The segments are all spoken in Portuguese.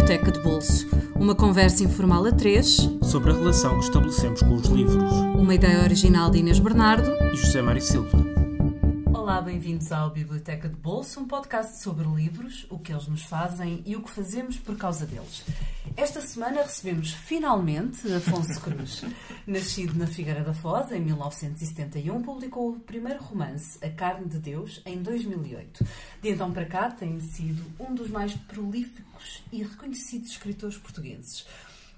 Biblioteca de Bolso. Uma conversa informal a três sobre a relação que estabelecemos com os livros. Uma ideia original de Inês Bernardo E José Mário Silva. Olá, bem-vindos ao Biblioteca de Bolso, um podcast sobre livros, o que eles nos fazem e o que fazemos por causa deles. Esta semana recebemos finalmente Afonso Cruz. Nascido na Figueira da Foz em 1971, publicou o primeiro romance, A Carne de Deus, em 2008. De então para cá tem sido um dos mais prolíficos e reconhecidos escritores portugueses.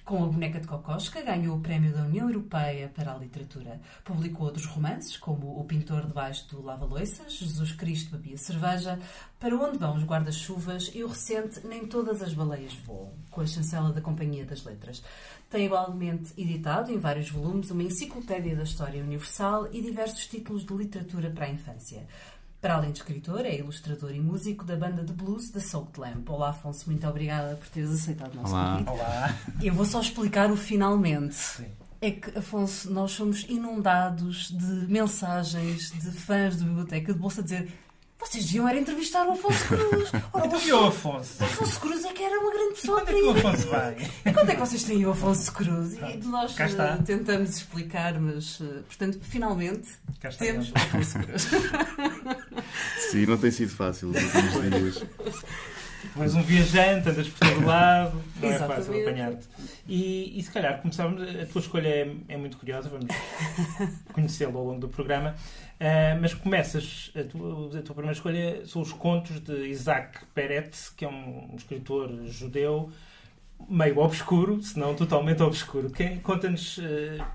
Com A Boneca de Kokoschka, ganhou o Prémio da União Europeia para a Literatura. Publicou outros romances, como O Pintor debaixo do Lava-Loiças, Jesus Cristo bebia cerveja, Para onde vão os guarda-chuvas e o recente Nem todas as baleias voam, com a chancela da Companhia das Letras. Tem igualmente editado, em vários volumes, uma enciclopédia da história universal e diversos títulos de literatura para a infância. Para além de escritor, é ilustrador e músico da banda de blues da Soaked Lamp. Olá, Afonso, muito obrigada por teres aceitado o nosso convite. Olá. Eu vou só explicar o finalmente. Sim. É que, Afonso, nós somos inundados de mensagens de fãs da Biblioteca de Bolso a dizer: vocês deviam era entrevistar o Afonso Cruz. Ora, E o Afonso? o Afonso Cruz é que era uma grande pessoa Quando é que o Afonso vai? E quando é que vocês têm o Afonso Cruz? E nós Cá está. tentamos explicar, mas, portanto, finalmente Cá está temos ele. o Afonso Cruz. Sim, não tem sido fácil os últimos dias. Tu és um viajante, andas por todo lado, não é fácil Exatamente. apanhar-te. E se calhar começávamos, a tua escolha é muito curiosa, vamos conhecê-lo ao longo do programa, mas começas, a tua primeira escolha são os contos de Isaac Peretz, que é um escritor judeu, meio obscuro, se não totalmente obscuro. Conta-nos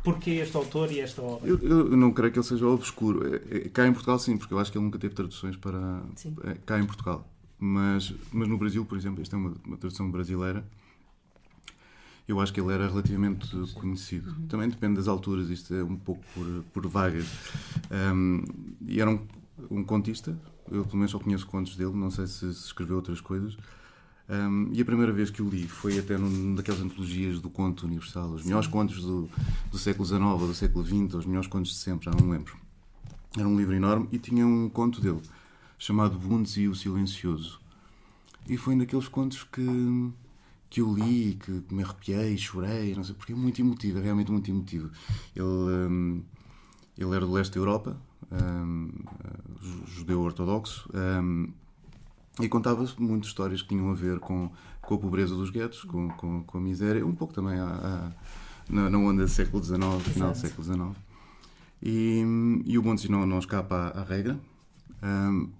porquê este autor e esta obra. Eu não creio que ele seja obscuro. Cá em Portugal, sim, porque eu acho que ele nunca teve traduções para... Sim. Cá em Portugal. Mas no Brasil, por exemplo, esta é uma tradução brasileira, eu acho que ele era relativamente conhecido. Também depende das alturas, isto é um pouco por vagas. E era um contista, eu pelo menos só conheço contos dele, não sei se escreveu outras coisas. E a primeira vez que o li foi até numa daquelas antologias do conto universal, os melhores contos do século XIX ou do século XX, os melhores contos de sempre, já não me lembro. Era um livro enorme e tinha um conto dele, chamado Bundes e o Silencioso. E foi um daqueles contos que eu li e que me arrepiei, chorei, não sei porque, é muito emotivo, é realmente muito emotivo. Ele era do leste da Europa, judeu ortodoxo, e contava-se muitas histórias que tinham a ver com a pobreza dos guetos, com a miséria, um pouco também na onda do século XIX, final do século XIX. E o Bundes não escapa à regra.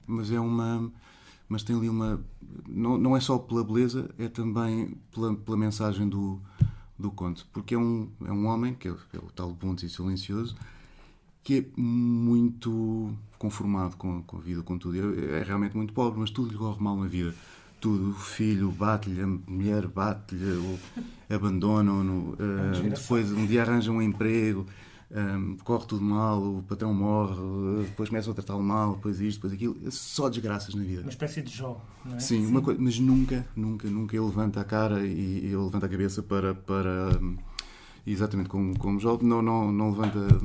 Mas tem ali uma... Não é só pela beleza, é também pela mensagem do conto. Porque é um homem, que é o tal Bundes e Silencioso, que é muito conformado com a vida, com tudo. É realmente muito pobre, mas tudo lhe corre mal na vida. Tudo. O filho bate-lhe, a mulher bate-lhe, abandonam-no. Depois um dia arranja um emprego... corre tudo mal, o patrão morre, depois começam a tratá-lo mal, depois isto, depois aquilo, só desgraças na vida. Uma espécie de Jó, não é? Sim, uma coisa, mas nunca ele levanta a cara e ele levanta a cabeça para exatamente como Jó, não levanta,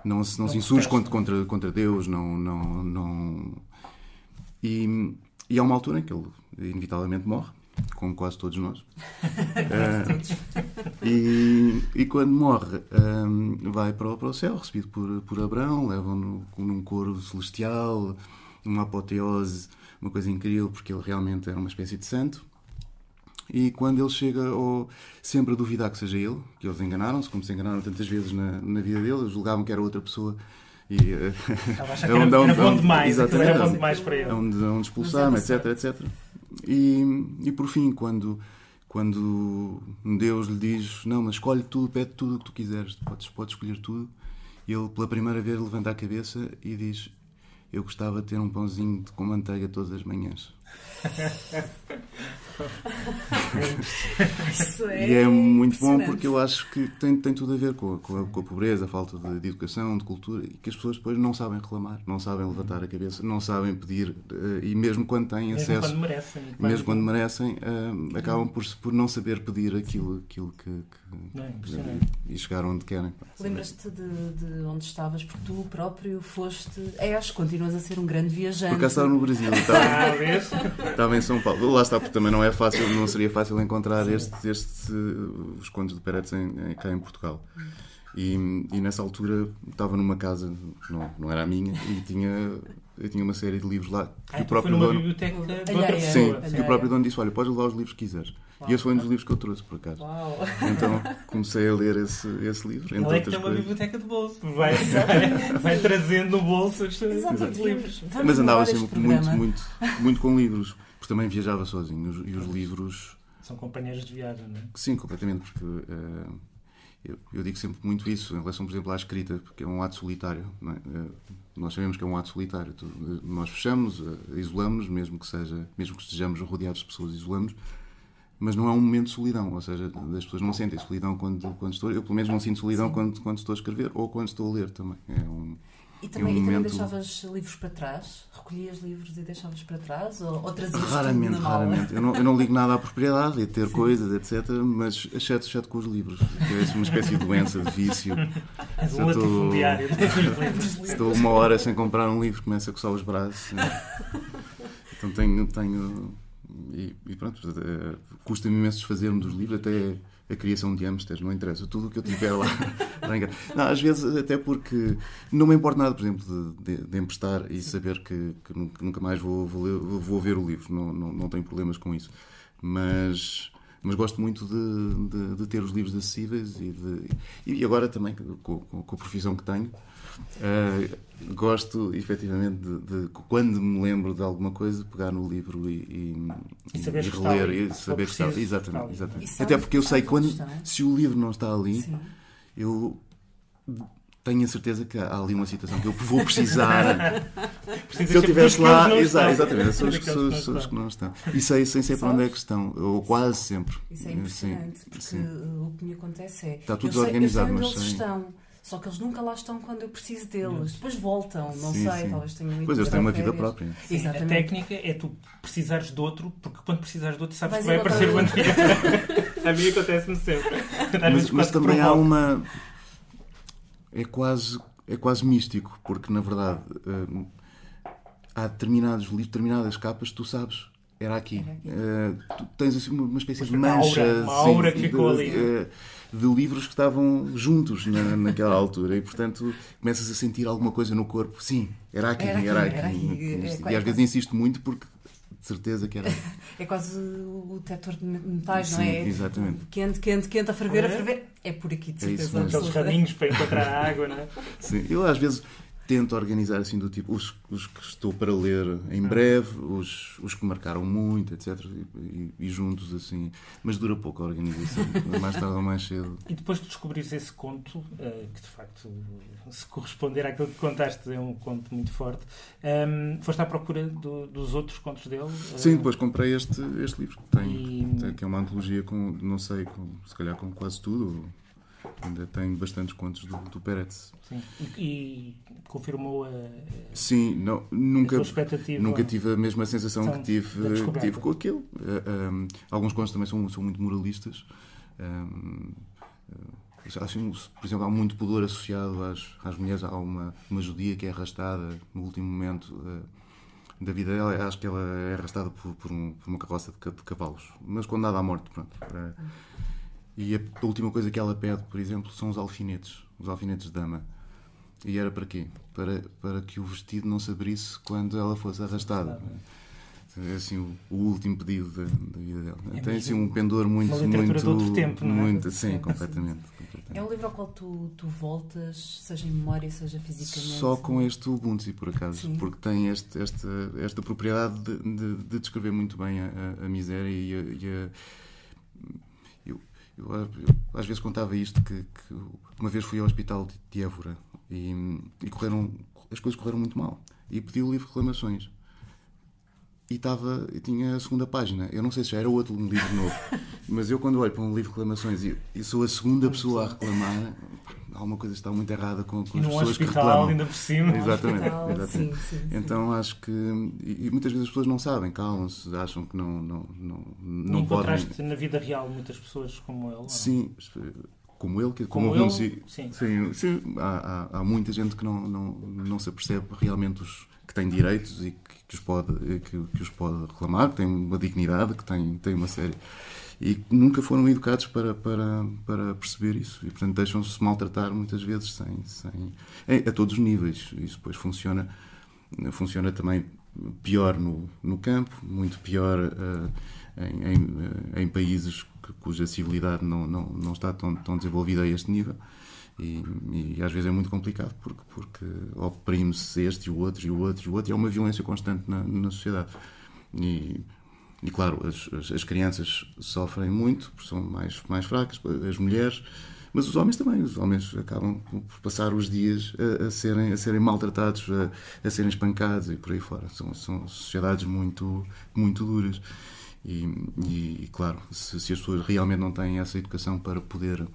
não se insurge contra Deus, e há uma altura em que ele inevitavelmente morre, como quase todos nós. E quando morre, vai para o céu, recebido por Abraão, levam-no num coro celestial, uma apoteose, uma coisa incrível, porque ele realmente era uma espécie de santo. E quando ele chega sempre a duvidar que seja ele, que eles enganaram-se, como se enganaram tantas vezes na vida dele, eles julgavam que era outra pessoa. E Era bom demais, era bom demais para ele. Onde expulsar-me, etc. E por fim, quando Deus lhe diz: não, mas escolhe tudo, pede tudo o que tu quiseres, podes escolher tudo, ele pela primeira vez levanta a cabeça e diz: eu gostava de ter um pãozinho com manteiga todas as manhãs. E é muito bom, porque eu acho que tem tudo a ver com a pobreza, a falta de educação, de cultura, e que as pessoas depois não sabem reclamar, não sabem levantar a cabeça, não sabem pedir, e mesmo quando têm acesso, mesmo quando merecem, acabam por não saber pedir aquilo que e chegar onde querem. Lembras-te de onde estavas, porque tu próprio foste, acho que continuas a ser um grande viajante. Porque cá estava no Brasil, Estava em São Paulo. Lá está, porque também não é fácil, não seria fácil encontrar os contos de Peretz cá em Portugal. E nessa altura estava numa casa, não era a minha, e eu tinha uma série de livros lá que o próprio foi numa dono... biblioteca de Alheia. outra Sim, pessoa. que o próprio dono disse, olha, podes levar os livros que quiseres. Uau. E esse foi um dos livros que eu trouxe, por acaso. Uau! Então comecei a ler esse livro, entre Ele é que outras tem uma coisas. biblioteca de bolso. Vai trazendo no bolso os Exatamente. livros. Vamos Mas andava mudar este sempre programa. muito com livros, porque também viajava sozinho. E os livros, São companheiros de viagem, não é? sim, completamente, porque eu digo sempre muito isso em relação, por exemplo, à escrita, porque é um ato solitário. Não é? Nós sabemos que é um ato solitário. Nós fechamos, isolamos, mesmo que estejamos rodeados de pessoas, isolamos, mas não é um momento de solidão, ou seja, as pessoas não sentem solidão quando estou. Eu, pelo menos, não sinto solidão quando estou a escrever ou quando estou a ler também. E também momento... deixavas livros para trás? Recolhias livros e deixavas para trás? Ou trazias Raramente, tudo na mala? raramente. Eu não ligo nada à propriedade, a ter coisas, etc. Mas exceto com os livros. É uma espécie de doença, de vício. És um latifundiário dos livros. Estou uma hora sem comprar um livro, começo a coçar os braços. Então tenho e pronto, custa-me imenso desfazer-me dos livros, até a criação de hamsters, não interessa, tudo o que eu tiver lá. Não, às vezes até porque não me importa nada, por exemplo, de emprestar e saber que nunca mais vou ver o livro, não tenho problemas com isso, mas gosto muito de ter os livros acessíveis e agora também com a profissão que tenho, gosto efetivamente de quando me lembro de alguma coisa, pegar no livro e reler e saber que está ali. Exatamente. Até porque eu sei se o livro não está ali, sim, eu tenho a certeza que há ali uma citação que eu vou precisar. Se eu estivesse lá, exatamente, são os que não estão. E sei sempre para onde é que estão, ou quase sempre. Isso é impressionante, porque o que me acontece é... Está tudo organizado, eu sei mas onde eles estão. Só que eles nunca lá estão quando eu preciso deles. Depois voltam, não sei, talvez tenham ido. Pois eles têm uma vida férias. própria. Sim, a técnica é tu precisares de outro, porque quando precisares de outro sabes que vai encontrar aparecer o anterior. A mim acontece-me sempre. Mas também há uma... É quase místico, porque na verdade há determinados livros, determinadas capas, tu sabes, era aqui. Tu tens assim uma espécie de mancha, uma aura que ficou ali. De livros que estavam juntos naquela altura e, portanto, começas a sentir alguma coisa no corpo. Sim, era aqui. E às vezes insisto muito porque de certeza que era. É quase o detector de metais, Sim, não é? Exatamente. Quente, a ferver. É por aqui, de certeza. Aqueles raminhos para encontrar a água, não é? Sim, eu às vezes tento organizar assim do tipo os que estou para ler em breve, os que marcaram muito, etc. E juntos assim. Mas dura pouco a organização, mais tarde ou mais cedo. E depois de descobrires esse conto, que de facto, se corresponder àquilo que contaste, é um conto muito forte, foste à procura dos outros contos dele? Sim, depois comprei este livro, que é uma antologia com, não sei, se calhar com quase tudo. Ainda tem bastantes contos do Peretz. Sim. E confirmou a nunca tua expectativa? Nunca tive a mesma sensação que tive com aquele. Alguns contos também são muito moralistas. Acho, por exemplo, há muito pudor associado às mulheres. Há uma judia que é arrastada no último momento da vida dela. Acho que ela é arrastada por uma carroça de cavalos, mas condenada à morte. Pronto. E a última coisa que ela pede, por exemplo, são os alfinetes de dama. E era para quê? Para que o vestido não se abrisse quando ela fosse arrastada. É assim o último pedido da vida dela. Tem assim um pendor muito... Uma literatura de outro tempo, não é? Sim, completamente. É um livro ao qual tu voltas, seja em memória, seja fisicamente? Só com este Ubuntu, por acaso. Sim. Porque tem esta propriedade de descrever muito bem a miséria e eu às vezes contava isto, que uma vez fui ao hospital de Évora e as coisas correram muito mal. E pedi o livro de reclamações. E tinha a segunda página. Eu não sei se já era outro livro novo, mas eu quando olho para um livro de reclamações e sou a segunda pessoa a reclamar, alguma coisa está muito errada com as pessoas que reclamam. Ainda por cima. Exatamente. Sim. Então acho que... E muitas vezes as pessoas não sabem, calam-se, acham que não podem... Encontraste na vida real muitas pessoas como ele? Sim. como ele, Como eu ele, conheci. sim. Sim, há muita gente que não se apercebe realmente que tem direitos e que os pode reclamar, que tem uma dignidade, que tem uma série. E nunca foram educados para perceber isso. E, portanto, deixam-se maltratar muitas vezes a todos os níveis. Isso depois funciona também pior no campo, muito pior em países cuja civilidade não está tão desenvolvida a este nível. E às vezes é muito complicado porque oprime-se este e o outro e o outro e o outro, e há uma violência constante na sociedade. E claro, as crianças sofrem muito, porque são mais fracas, as mulheres, mas os homens também. Os homens acabam por passar os dias a serem maltratados, a serem espancados e por aí fora. São sociedades muito, muito duras. E claro, se as pessoas realmente não têm essa educação para poder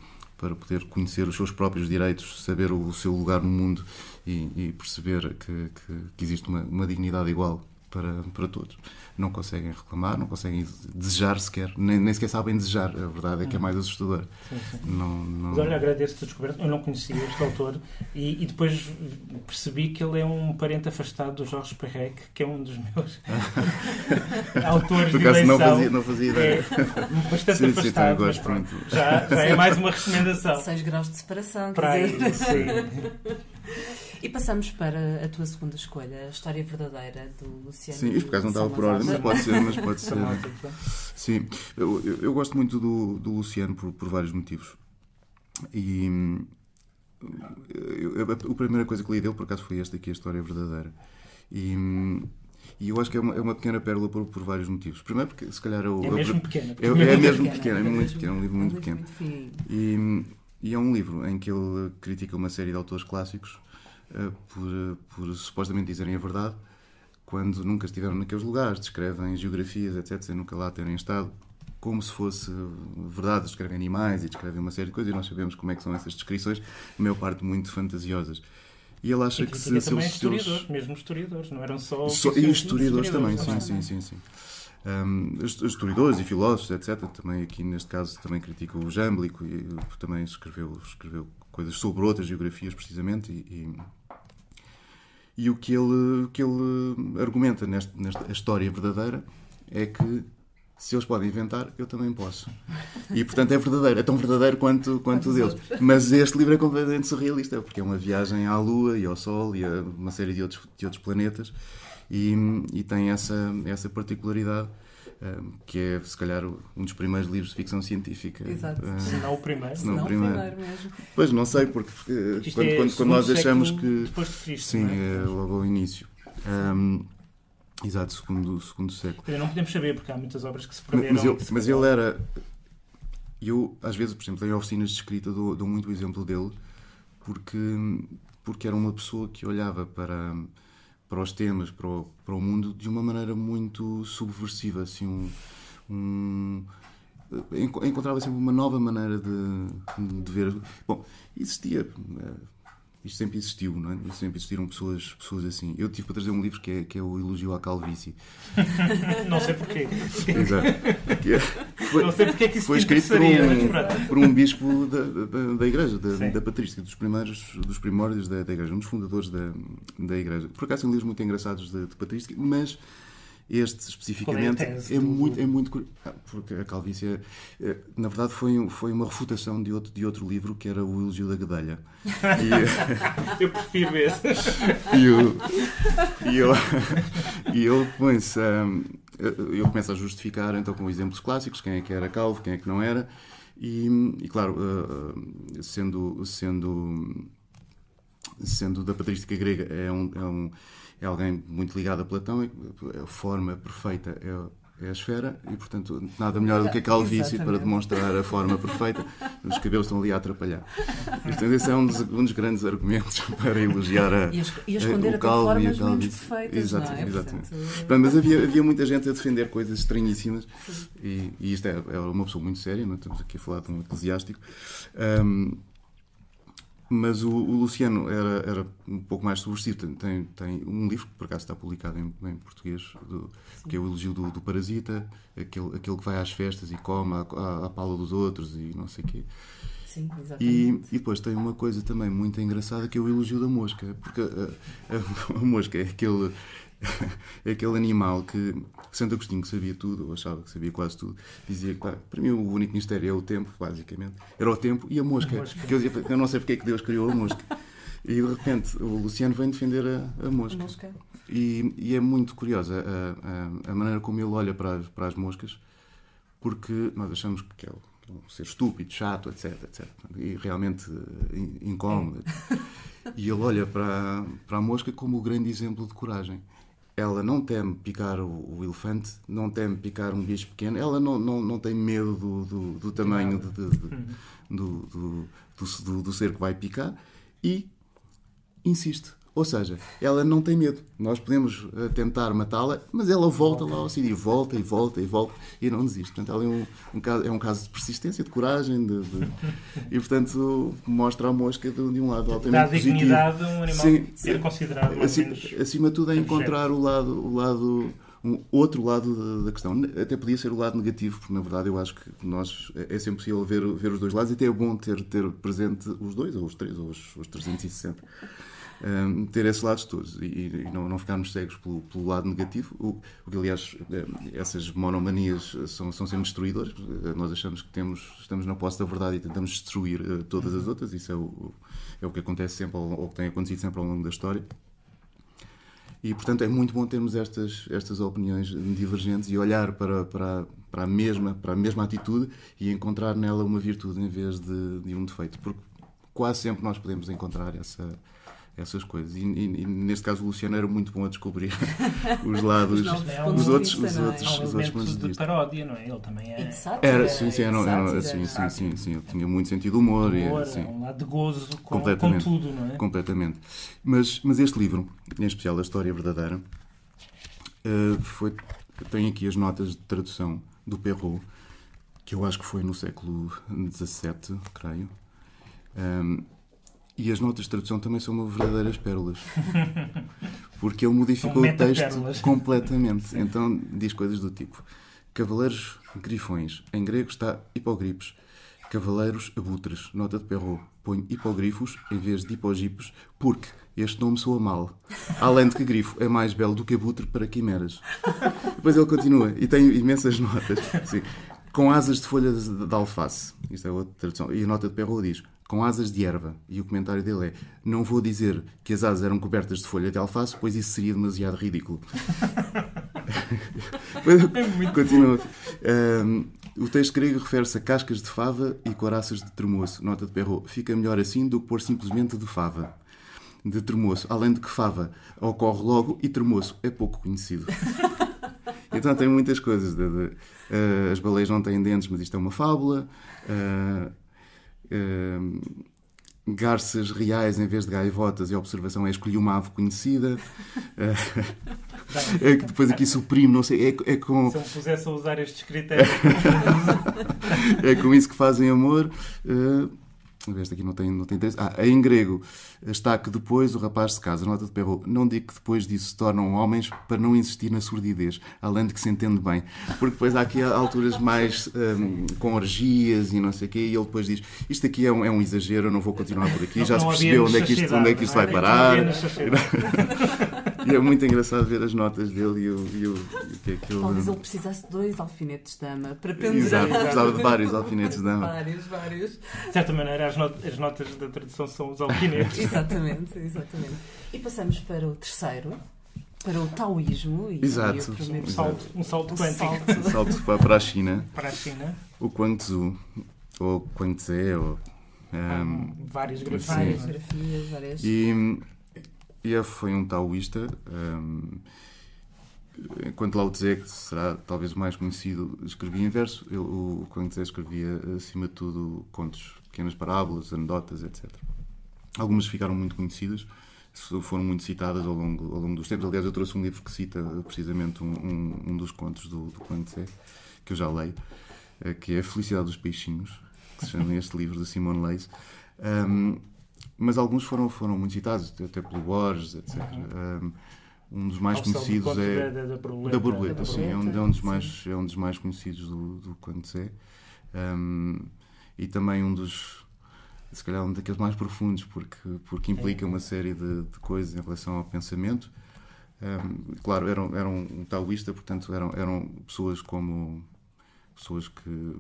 conhecer os seus próprios direitos, saber o seu lugar no mundo e perceber que existe uma dignidade igual para todos, não conseguem reclamar, não conseguem desejar sequer, nem sequer sabem desejar. A verdade é que é mais assustador. Sim. Não... Mas olha, agradeço-te a descoberta. Eu não conhecia este autor e depois percebi que ele é um parente afastado do Jorge Perec, que é um dos meus autores de eleição. Não fazia ideia. É bastante afastado, mas pronto, já é mais uma recomendação. 6 graus de separação. Para aí, sim. E passamos para a tua segunda escolha, A História Verdadeira, do Luciano. Sim, isto por acaso não estava por ordem, mas pode ser. Sim, eu gosto muito do Luciano por vários motivos. E a primeira coisa que li dele, por acaso, foi esta aqui, A História Verdadeira. E eu acho que é uma pequena pérola por vários motivos. Primeiro porque, se calhar... É mesmo pequena. É mesmo pequeno, é muito pequeno, é um livro muito pequeno. Muito E é um livro em que ele critica uma série de autores clássicos por supostamente dizerem a verdade, quando nunca estiveram naqueles lugares, descrevem geografias, etc., sem nunca lá terem estado, como se fosse verdade. Descrevem animais e descrevem uma série de coisas, e nós sabemos como é que são essas descrições, a maior parte muito fantasiosas. E ele acha que se também historiadores, mesmo historiadores, não eram só... E historiadores também, sim. Historiadores e filósofos, etc. Também aqui, neste caso, também critica o Jâmblico, e também escreveu coisas sobre outras geografias, precisamente, e o que ele argumenta nesta história verdadeira é que se eles podem inventar, eu também posso. E, portanto, é verdadeiro. É tão verdadeiro quanto deles. Mas este livro é completamente surrealista, porque é uma viagem à Lua e ao Sol e a uma série de outros planetas, e tem essa particularidade, que é, se calhar, um dos primeiros livros de ficção científica. Exato. Se não o primeiro. Se não o primeiro mesmo. Pois, não sei, porque quando nós achamos que... Depois de Cristo, sim, é logo ao início. Exato, segundo século. Não podemos saber, porque há muitas obras que se perderam. Mas ele era... Eu, às vezes, por exemplo, em oficinas de escrita, dou muito o exemplo dele, porque era uma pessoa que olhava para os temas, para o mundo, de uma maneira muito subversiva, assim, encontrava sempre uma nova maneira de ver. Bom, existia... Isto sempre existiu, não é? Sempre existiram pessoas assim. Eu tive para trazer um livro que é o Elogio à Calvície. Não sei porquê. Exato. Não sei porque é que isso foi escrito por um bispo da Igreja, da patrística, dos primórdios da Igreja, um dos fundadores da Igreja. Por acaso são livros muito engraçados de patrística, mas este especificamente é muito curioso, porque a calvície na verdade foi uma refutação de outro livro, que era o Elogio da Gadelha. Eu prefiro esse. E ele põe-se eu começo a justificar então com exemplos clássicos, quem é que era calvo, quem é que não era, e claro, sendo da patrística grega, é alguém muito ligado a Platão, a forma perfeita é a esfera, e portanto nada melhor do que a calvície para demonstrar a forma perfeita. Os cabelos estão ali a atrapalhar. Portanto, esse é um dos grandes argumentos para elogiar esconder o calvo e a formas menos perfeitas. Exatamente. Mas havia muita gente a defender coisas estranhíssimas, e isto é uma pessoa muito séria, não estamos aqui a falar de um eclesiástico. Mas o Luciano era um pouco mais subversivo. Tem um livro que por acaso está publicado em português, que é o Elogio do Parasita, aquele que vai às festas e come à pala dos outros e não sei o quê. Sim, exatamente. E depois tem uma coisa também muito engraçada que é o elogio da mosca, porque a mosca é aquele animal que Santo Agostinho, que sabia tudo, ou achava que sabia quase tudo, dizia que para mim o único mistério é o tempo, basicamente. Era o tempo e a mosca. Que eu não sei porque é que Deus criou a mosca. E de repente o Luciano vem defender a mosca. E é muito curiosa a maneira como ele olha para as moscas, porque nós achamos que é um ser estúpido, chato, etc, etc. E realmente incómodo. E ele olha para a mosca como o grande exemplo de coragem. Ela não teme picar o elefante, não teme picar um bicho pequeno, ela não tem medo do tamanho do ser que vai picar e insiste. Ou seja, ela não tem medo. Nós podemos tentar matá-la, mas ela volta lá ao sítio e volta e volta e volta e não desiste. Portanto, ela é um caso de persistência, de coragem, e portanto mostra a mosca de um lado altamente positivo. Dá dignidade a um animal ser considerado mais acima de tudo é encontrar um outro lado da questão. Até podia ser o lado negativo, porque na verdade eu acho que é sempre possível ver os dois lados e até é bom ter presente os dois, ou os três, ou os 360. Ter esses lados todos e não ficarmos cegos pelo lado negativo, o que aliás essas monomanias são sempre destruidoras. Nós achamos que estamos na posse da verdade e tentamos destruir todas as outras. Isso é o que acontece sempre, ou que tem acontecido sempre ao longo da história. E portanto é muito bom termos estas opiniões divergentes e olhar para a mesma atitude e encontrar nela uma virtude em vez de um defeito, porque quase sempre nós podemos encontrar essas coisas. E neste caso o Luciano era muito bom a descobrir os lados, os outros pontos de vista. Paródia, não é? Ele também é. Era, sim, ele tinha muito sentido de humor. Um lado de gozo com tudo, não é? Completamente. Mas este livro, em especial A História Verdadeira, tem aqui as notas de tradução do Perrault, que eu acho que foi no século XVII, creio. E as notas de tradução também são uma verdadeiras pérolas. Porque ele modificou o texto completamente. Então diz coisas do tipo: cavaleiros grifões. Em grego está hipogripos. Cavaleiros abutres. Nota de Perrault. Põe hipogrifos em vez de hipogipos, porque este nome soa mal. Além de que grifo é mais belo do que abutre para quimeras. Depois ele continua e tem imensas notas. Sim. Com asas de folhas de alface. Isto é outra tradução. E a nota de Perrault diz: com asas de erva. E o comentário dele é: não vou dizer que as asas eram cobertas de folha de alface, pois isso seria demasiado ridículo. Continua. O texto grego refere-se a cascas de fava e coraças de tremoço. Nota de Perrault: fica melhor assim do que pôr simplesmente de fava. De tremoço. Além de que fava ocorre logo e tremoço é pouco conhecido. Então tem muitas coisas. As baleias não têm dentes, mas isto é uma fábula. Garças reais em vez de gaivotas, e a observação é: escolhi uma ave conhecida. Depois aqui suprime, não sei, é com... Se eu me pusesse a usar estes critérios. É com isso que fazem amor. Este aqui não tem interesse. Em grego está que depois o rapaz se casa. Nota de Perrault: não digo que depois disso se tornam homens para não insistir na surdidez, além de que se entende bem. Porque depois há aqui alturas mais com orgias e não sei o quê, e ele depois diz: isto aqui é um exagero, eu não vou continuar por aqui, já se percebeu onde é que isto vai parar. E é muito engraçado ver as notas dele e o que é que ele... Talvez ele precisasse de 2 alfinetes de dama para pendurar. Exato, precisava de vários alfinetes de dama. Vários. De certa maneira, as notas da tradução são os alfinetes. Exatamente. E passamos para o terceiro, para o taoísmo. Exato. Um salto quântico. Um salto para a China. Para a China. O Guangzhou, ou Guangzhe, ou... várias grafias. E foi um taoísta, enquanto Lao Tse, que será talvez o mais conhecido, escrevia em verso. O Guangzhe escrevia, acima de tudo, contos, pequenas parábolas, anedotas, etc. Algumas ficaram muito conhecidas, foram muito citadas ao longo dos tempos. Aliás, eu trouxe um livro que cita precisamente um dos contos do Guangzhe, que eu já leio, que é A Felicidade dos Peixinhos, que se chama este livro, de Simone Leys. Mas alguns foram muito citados, até pelo Borges, etc. Um dos mais conhecidos é da borboleta, sim, é um dos mais conhecidos do Guangzhe. E também um dos se calhar um daqueles mais profundos, porque implica uma série de coisas em relação ao pensamento. Claro, era um taoísta, portanto eram pessoas que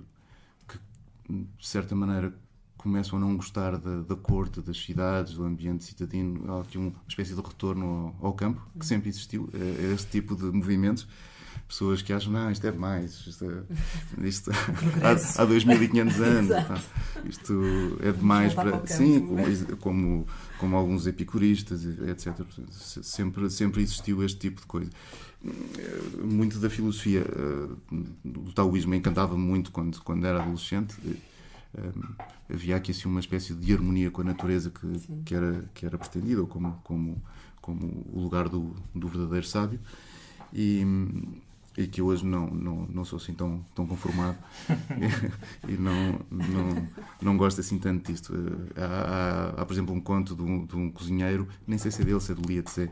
de certa maneira começam a não gostar da corte, das cidades, do ambiente citadino. Há aqui uma espécie de retorno ao campo, que sempre existiu, este tipo de movimentos. Pessoas que acham, não, isto é demais, isto há 2500 anos, tá? Isto é demais para... Sim, como alguns epicuristas, etc. Sempre existiu este tipo de coisa. Muito da filosofia do taoísmo encantava muito quando era adolescente. Havia aqui assim uma espécie de harmonia com a natureza que era pretendida, como o lugar do verdadeiro sábio. E que hoje não sou assim tão conformado e não gosto assim tanto disto. Há, por exemplo, um conto de um cozinheiro, nem sei se é dele, se é do Lia Tse,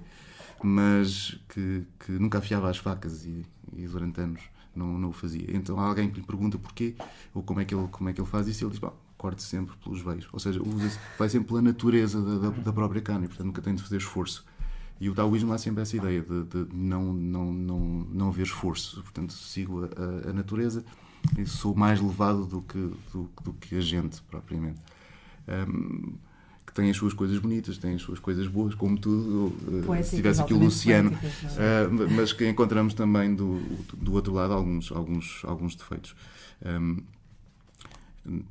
mas que nunca afiava as facas e durante anos não o fazia. Então há alguém que lhe pergunta porquê ou como é que ele faz isso, e ele diz, corte sempre pelos veios, ou seja, vai sempre pela natureza da própria carne, e portanto nunca tem de fazer esforço. E o taoísmo há sempre essa ideia de não haver esforço. Portanto, sigo a natureza e sou mais levado do que a gente, propriamente. Que tem as suas coisas bonitas, tem as suas coisas boas, como tudo. Se tivesse aqui o Luciano. Mas que encontramos também do outro lado alguns defeitos.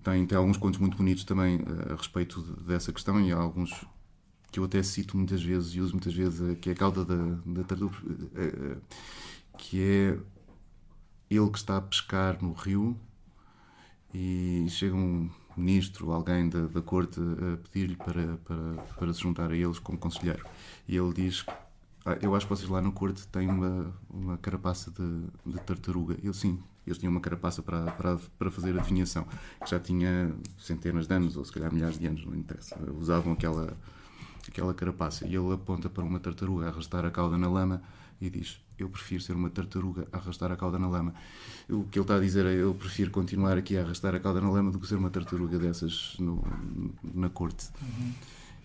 Tem alguns contos muito bonitos também a respeito dessa questão, e há alguns que eu até cito muitas vezes e uso muitas vezes, que é a cauda da tartaruga, que é ele que está a pescar no rio e chega um ministro, alguém da corte, a pedir-lhe para se juntar a eles como conselheiro. E ele diz, eu acho que vocês lá na corte têm uma carapaça de tartaruga. Eles tinham uma carapaça para fazer adivinhação, que já tinha centenas de anos, ou se calhar milhares de anos, não interessa. Usavam aquela carapaça, e ele aponta para uma tartaruga a arrastar a cauda na lama e diz, eu prefiro ser uma tartaruga a arrastar a cauda na lama. O que ele está a dizer é, eu prefiro continuar aqui a arrastar a cauda na lama do que ser uma tartaruga dessas na corte.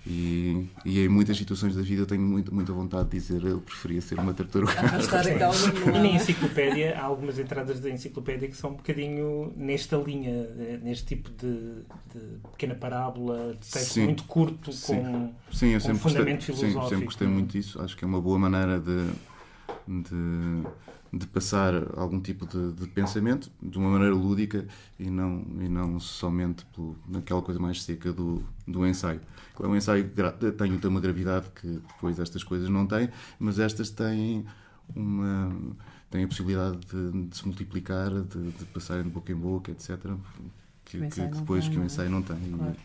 E em muitas situações da vida eu tenho muita vontade de dizer, eu preferia ser uma tartaruga. Arrastar a cauda na lama. Na enciclopédia, há algumas entradas da enciclopédia que são um bocadinho nesta linha, neste tipo de pequena parábola, de texto muito curto, com um fundamento filosófico. Sempre gostei muito disso. Acho que é uma boa maneira de passar algum tipo de pensamento de uma maneira lúdica e não somente naquela coisa mais seca do ensaio. O ensaio tem uma gravidade que depois estas coisas não têm, mas estas têm a possibilidade de se multiplicar, de passarem de boca em boca, etc. Que o ensaio não tem. Claro.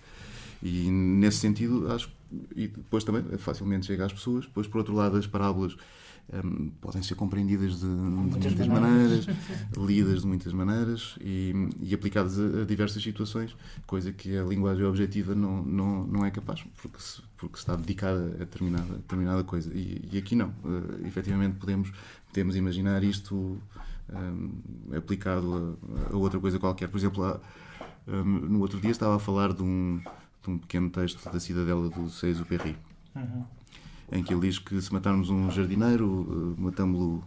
E nesse sentido, acho e depois também facilmente chega às pessoas. Depois, por outro lado, as parábolas podem ser compreendidas de muitas maneiras, lidas de muitas maneiras e aplicadas a diversas situações, coisa que a linguagem objetiva não é capaz, porque se está dedicada a determinada coisa. E aqui não. Efetivamente podemos imaginar isto aplicado a outra coisa qualquer. Por exemplo, no outro dia estava a falar de um pequeno texto da Cidadela do Saint-Exupéry, em que ele diz que se matarmos um jardineiro, matamo-lo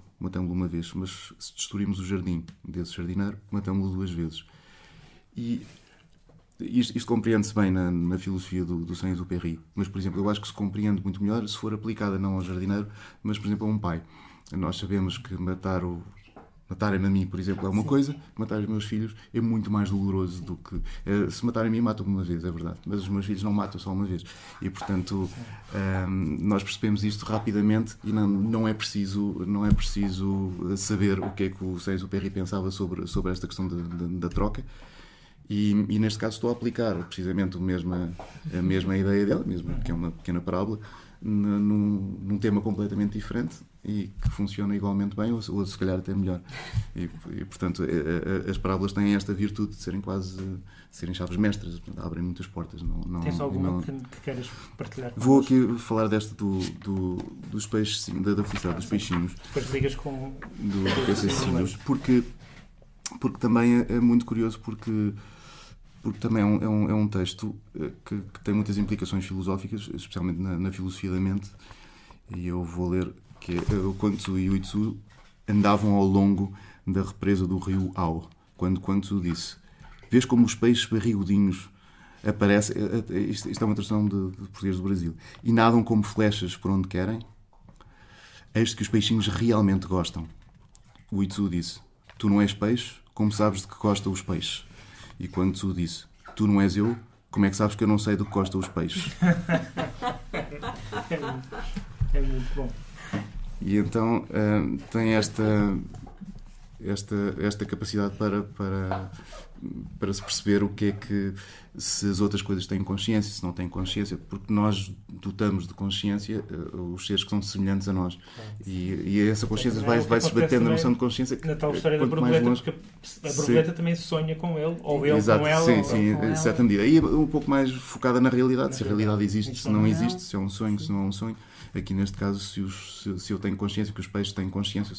uma vez, mas se destruirmos o jardim desse jardineiro, matamo-lo 2 vezes. E isto compreende-se bem na filosofia do Saint-Exupéry, mas, por exemplo, eu acho que se compreende muito melhor se for aplicada não ao jardineiro, mas, por exemplo, a um pai. Nós sabemos que matarem-me a mim, por exemplo, é uma coisa, matar os meus filhos é muito mais doloroso do que... se matarem a mim, matam-me uma vez, é verdade, mas os meus filhos não matam só uma vez. E, portanto, nós percebemos isto rapidamente e não é preciso saber o que é que o Saint-Exupéry pensava sobre esta questão da troca. E neste caso estou a aplicar precisamente a mesma ideia dela, que é uma pequena parábola, num tema completamente diferente e que funciona igualmente bem, ou se calhar até melhor. E portanto, as parábolas têm esta virtude de serem chaves mestras, portanto, abrem muitas portas. Tens alguma que queiras partilhar? Vou aqui falar desta dos peixes, da felicidade dos peixinhos. Depois ligas com... do peixinhos, porque também é muito curioso, porque porque também é um texto que tem muitas implicações filosóficas, especialmente na filosofia da mente, e eu vou ler que o Quan Tzu e o Itsu andavam ao longo da represa do rio Ao, quando Quan Tzu disse: vês como os peixes barrigudinhos aparecem, isto é uma tradução de português do Brasil, e nadam como flechas por onde querem? Eis que os peixinhos realmente gostam. O Itsu disse: tu não és peixe, como sabes de que gostam os peixes? E Quan Tzu disse: tu não és eu, como é que sabes que eu não sei de que gostam os peixes? É muito bom. E então tem esta capacidade para se perceber o que é que, se as outras coisas têm consciência, se não têm consciência, porque nós dotamos de consciência os seres que são semelhantes a nós. E essa consciência vai-se esbatendo na noção de consciência. Na tal história da borboleta, porque a borboleta também sonha com ele, ou ele com ela. Sim, em certa medida. Aí é um pouco mais focada na realidade, se a realidade existe, se não existe, se é um sonho, se não é um sonho. Aqui neste caso, se eu tenho consciência, que os peixes têm consciência,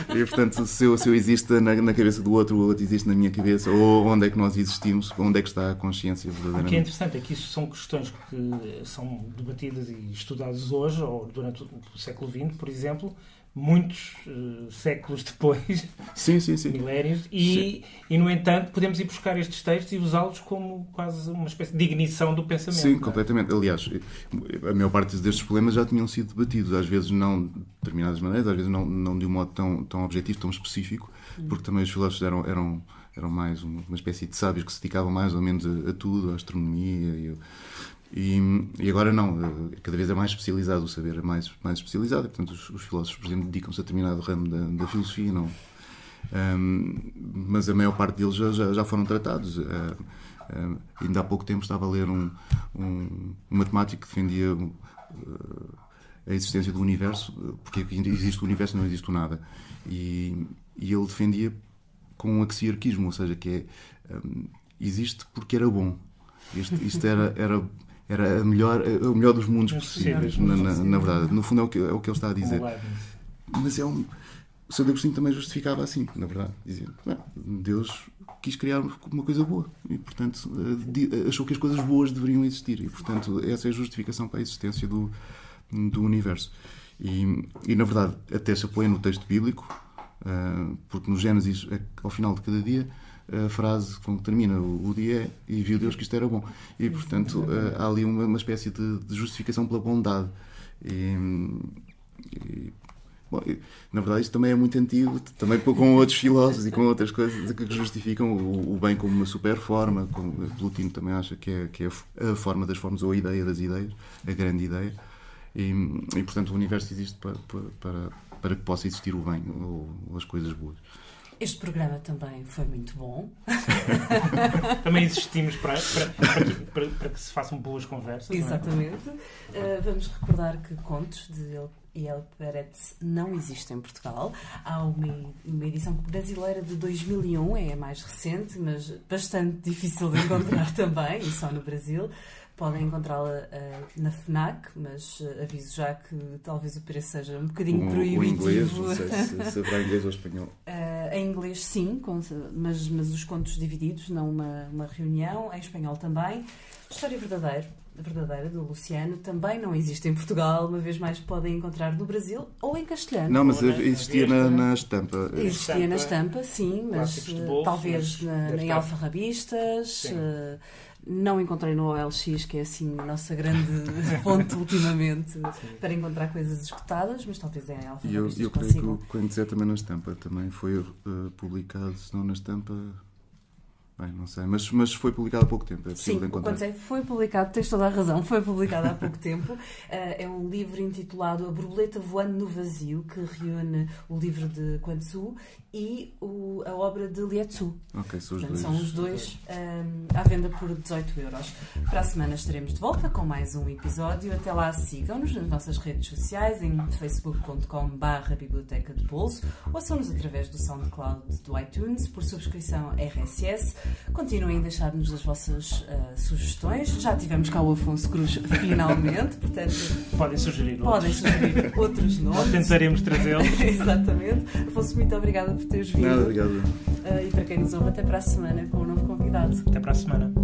e portanto, se eu existo na cabeça do outro, o outro existe na minha cabeça, ou onde é que nós existimos, onde é que está a consciência verdadeiramente. O que é interessante é que isso são questões que são debatidas e estudadas hoje, ou durante o século XX, por exemplo, muitos séculos depois, sim. milénios, e no entanto podemos ir buscar estes textos e usá-los como quase uma espécie de ignição do pensamento. Sim, completamente. Aliás, a maior parte destes problemas já tinham sido debatidos, às vezes não de determinadas maneiras, às vezes não de um modo tão objetivo, tão específico, porque também os filósofos eram mais uma espécie de sábios que se dedicavam mais ou menos a tudo, à astronomia e agora não, cada vez é mais especializado, o saber é mais especializado, e, portanto os filósofos, por exemplo, dedicam-se a determinado ramo da filosofia, não. Mas a maior parte deles já foram tratados. Ainda há pouco tempo estava a ler um matemático que defendia a existência do universo, porque existe o universo e não existe o nada, e ele defendia com um axiarquismo, ou seja, que existe porque era bom. Isto era o melhor dos mundos possíveis, na verdade. No fundo é o que ele está a dizer. Mas o Santo Agostinho também justificava assim, na verdade. Dizia: Deus quis criar uma coisa boa e, portanto, achou que as coisas boas deveriam existir. E, portanto, essa é a justificação para a existência do universo. E, na verdade, até se apoia no texto bíblico, porque no Gênesis, ao final de cada dia, a frase com que termina o dia é: e viu Deus que isto era bom. E, portanto, há ali uma espécie de justificação pela bondade. Bom, na verdade, isto também é muito antigo, também com outros filósofos e com outras coisas que justificam o bem como uma super forma. Plotino também acha que é a forma das formas, ou a ideia das ideias, a grande ideia. E portanto, o universo existe para que possa existir o bem ou as coisas boas. Este programa também foi muito bom. Também existimos para que se façam boas conversas. Exatamente. Vamos recordar que contos de E.L. Peretz não existem em Portugal. Há uma edição brasileira de 2001, é a mais recente, mas bastante difícil de encontrar também, e só no Brasil. Podem encontrá-la na FNAC, mas aviso já que talvez o preço seja um bocadinho proibitivo. O inglês, não sei se haverá inglês ou espanhol. Em inglês sim, mas os contos divididos, não uma reunião. Em espanhol também. História verdadeira do Luciano também não existe em Portugal. Uma vez mais podem encontrar no Brasil ou em castelhano. Não, mas existia na estampa. Existia na estampa, sim, mas bolso, talvez em alfarrabistas. Não encontrei no OLX, que é assim a nossa grande fonte ultimamente para encontrar coisas esgotadas, mas talvez em alfarrabistas eu creio que o Quan Tzu também na estampa também foi publicado, se não na estampa. Bem, não sei, mas foi publicado há pouco tempo. É possível de encontrar. Sim, foi publicado, tens toda a razão, foi publicado há pouco tempo. É um livro intitulado A Borboleta Voando no Vazio, que reúne o livro de Quan Tzu e a obra de Lietzu. Ok, São os dois à venda por 18€. Para a semana estaremos de volta com mais um episódio. Até lá, sigam-nos nas nossas redes sociais, em facebook.com/biblioteca de bolso, ouçam-nos através do SoundCloud do iTunes, por subscrição RSS, Continuem a deixar-nos as vossas sugestões. Já tivemos cá o Afonso Cruz finalmente, portanto... Podem sugerir outros nomes. Nós tentaremos trazê-los. Exatamente. Afonso, muito obrigada por teres vindo. Nada, obrigado. E para quem nos ouve, até para a semana com um novo convidado. Até para a semana.